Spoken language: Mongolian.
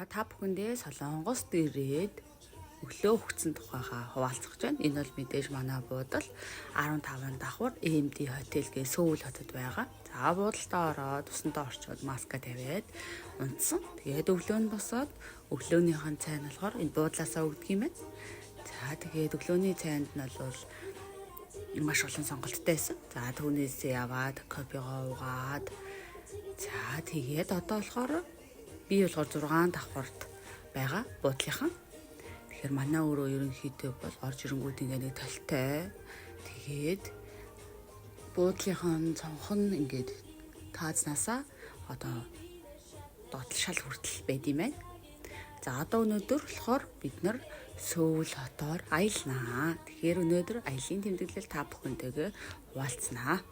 та бүхэндээ Солонгост ирээд өглөө хөгцсөн тухайгаа хуваалцах гэж байна. Энэ бол мэдээж манай буудал 15 давхар AMD хотел гээ Сөүл хотод байгаа. За буудалтаа ороод усандаа орчоод маска тавиад унтсан. Тэгээд өглөө нь босоод өглөөнийхэн цай нь болохоор энэ буудлаасаа өгдөг юм байна. За тэгээд өглөөний цайнд нь бол маш олон сонголттой байсан. За түүнээсээ яваад кофегоо уугаад за тэгээд одоо болохоор би болохоор 6 давхарт байгаа буудлынхан. Тэгэхээр манай өөрөө ерөнхийдөө бол орж ирэнгүүд ингээ нэг толтой. Тэгээд буудлынхан цонхон ингээд таазнасаа одоо доотлол шал хүртэл байд юм байна. За одоо өнөөдөр болохоор бид нар Сөүл хотоор аялнаа. Тэгэхээр өнөөдөр аялын тэмдэглэл та бүхэнтэйгээ хуваалцнаа.